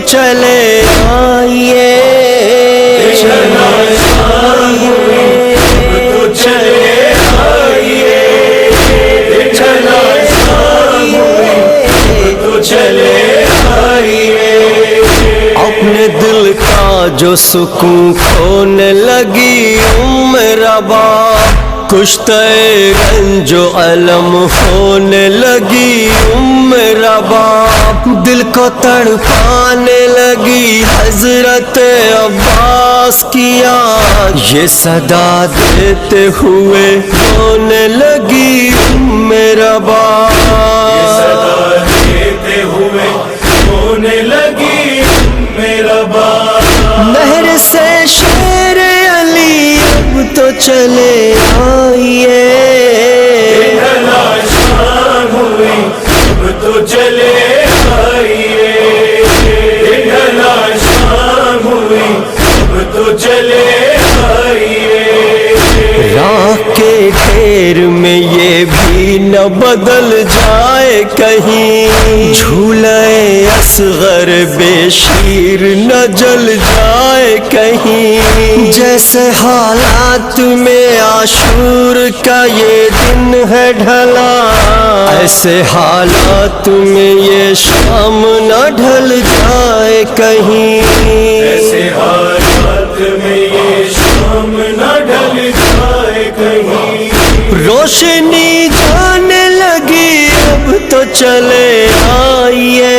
چلے آئیے اپنے دل کا جو سکون کھونے لگی ربا کشتہ رنج و علم ہونے لگی ربا دل کو تڑپانے لگی حضرت عباس کیا یہ صدا دیتے ہوئے ہونے لگی ربا نہر سے شیر علی اب تو چلے آئیے اب تو چلے آئیے شام ہوئی اب تو چلے آئیے راہ کے ڈھیر میں یہ بھی نہ بدل جائے کہیں جھولے اصغر بے شیر نہ جل جائے کہیں جیسے حالات میں عاشور کا یہ دن ہے ڈھلا ایسے حالات میں یہ شام نہ ڈھل جائے کہیں ایسے حالات میں یہ شام نہ ڈھل جائے کہیں روشنی جانے لگی اب تو چلے آئیے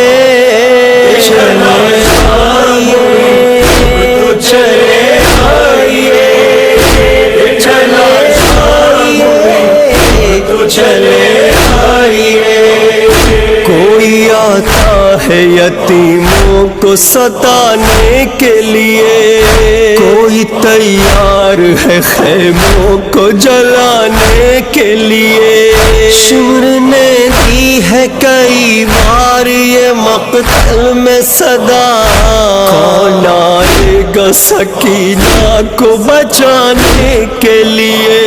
کوئی آتا ہے یتیموں کو ستانے کے لیے کوئی تیار ہے خیموں کو جلانے کے لیے شور نے دی ہے کئی بار یہ مقتل میں صدا کون آئے گا سکینہ کو بچانے کے لیے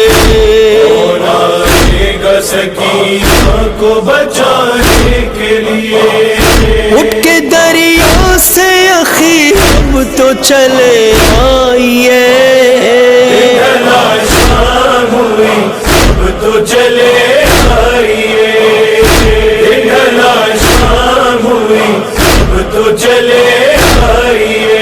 کون آئے گا سکینہ کو بچانے کے لیے اٹھ کے دریا سے اخی اب تو چلے آئیے شام ہوئی اب تو چلے آئیے شام ہوئی اب تو چلے آئیے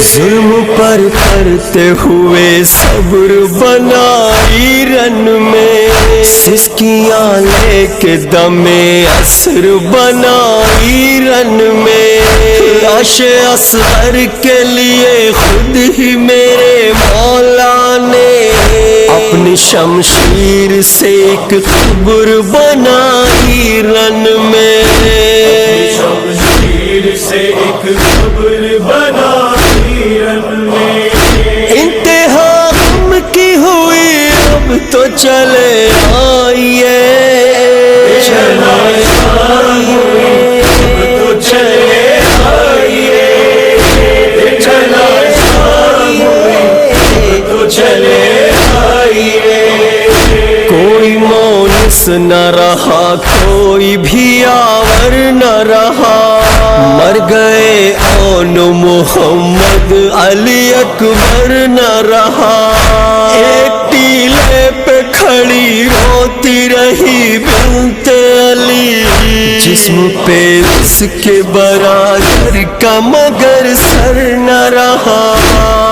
ظلم پر کرتے ہوئے صبر بنائی رن میں سسکیاں لے کے دم عصر بنائی رن میں لاش اصغر کے لیے خود ہی میرے مولا نے اپنی شمشیر سے ایک قبر بنائی رن میں شمشیر سے ایک قبر بنائی رن میں انتہا غم کی ہوئی اب تو چلے آئیے شام ہوئی اب تو چلے آئیے شام ہوئی اب تو چلے آئیے کوئی مونس نہ رہا کوئی بھی آور نہ رہا مر گئے اون محمد علی اکبر نہ رہا ایک ٹیلے پہ کھڑی روتی رہی بنت علی جسم پہ اس کے برادر کا مگر سر نہ رہا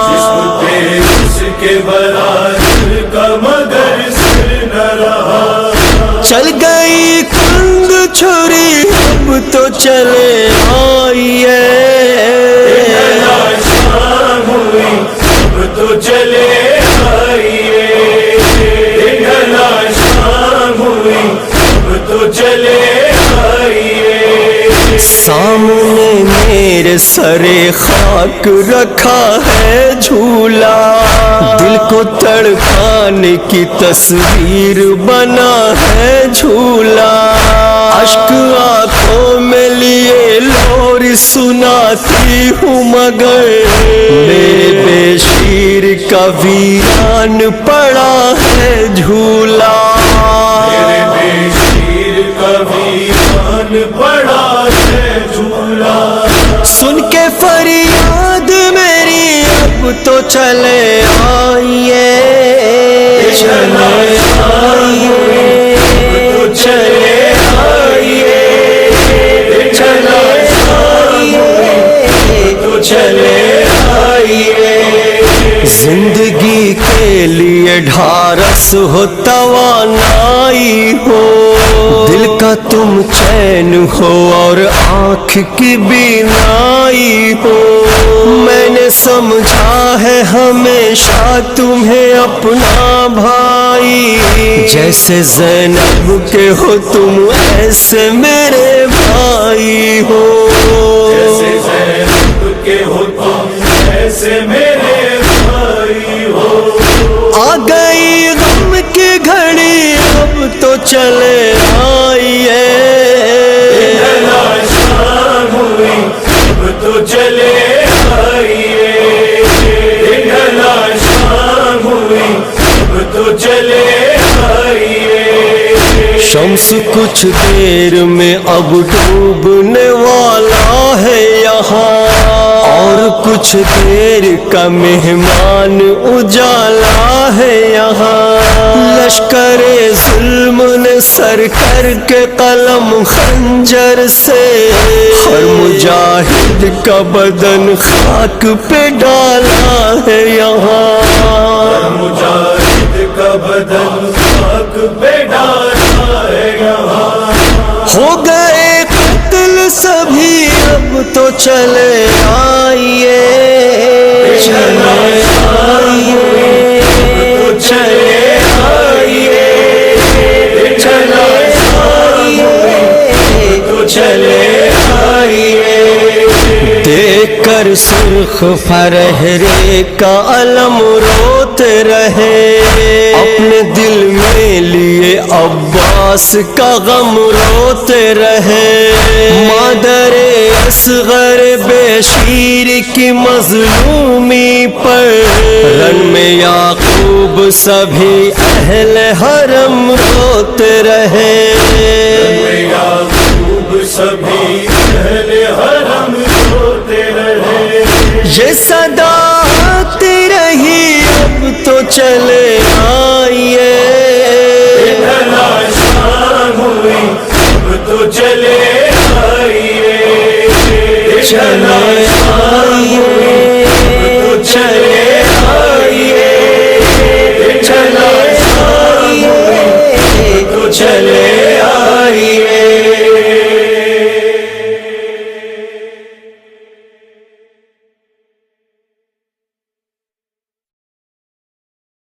جسم پہ اس کے برادر کا مگر سر نہ رہا چل گئی کند چھری اب تو چلے آئیے شام ہوئی اب تو چلے آئیے شام ہوئی اب تو چلے آئیے سامنے میرے سرے خاک رکھا ہے جھولا دل کو تڑپانے کی تصویر بنا ہے جھولا اشک آنکھوں میں لیے لوری سناتی ہوں مگر میرے بے شیر کا ویران پڑا ہے جھولا میرے بے شیر کا ویران پڑا ہے جھولا سن چلے آئیے چلے آئیے چلے آئیے چلے آئیے چلے آئیے زندگی کے لیے ڈھارس ہو توانائی ہو دل کا تم چین ہو اور آنکھ کی بینائی ہو میں نے سمجھا ہے ہمیشہ تمہیں اپنا بھائی جیسے زینب کے ہو تم ایسے میرے بھائی ہو جیسے زینب کے ہو تم ایسے میرے بھائی ہو آ گئی غم کی گھڑی اب تو چلے آئیے شام ہوئی اب تو چلے آئیے شام ہوئی اب تو چلے آئیے شمس کچھ دیر میں اب ڈوبنے والا ہے یہاں اور کچھ دیر کا مہمان اجالا ہے یہاں لشکر ظلم نے سر کر کے قلم خنجر سے ہر مجاہد کا بدن خاک پہ ڈالا ہے یہاں مجاہد کا بدن خاک پہ ڈالا ہے یہاں ہو گئے قتل سبھی اب تو چلے آئیے چلے آئیے چلے آئیے چلے آئیے چلے آئیے دیکھ کر سرخ فرہرے کا علم روتے رہے اپنے دل میں لیے عباس کا غم روتے رہے مادر اصغر بے شیر کی مظلومی پر رن میں یعقوب سبھی اہل حرم روتے رہے یعقوب سبھی اہل حرم روتے رہے یہ صدا آتی رہی اب تو چلے آئیے شام ہوئی اب تو چلے آئیے چلے آئیے چلے آئیے چلے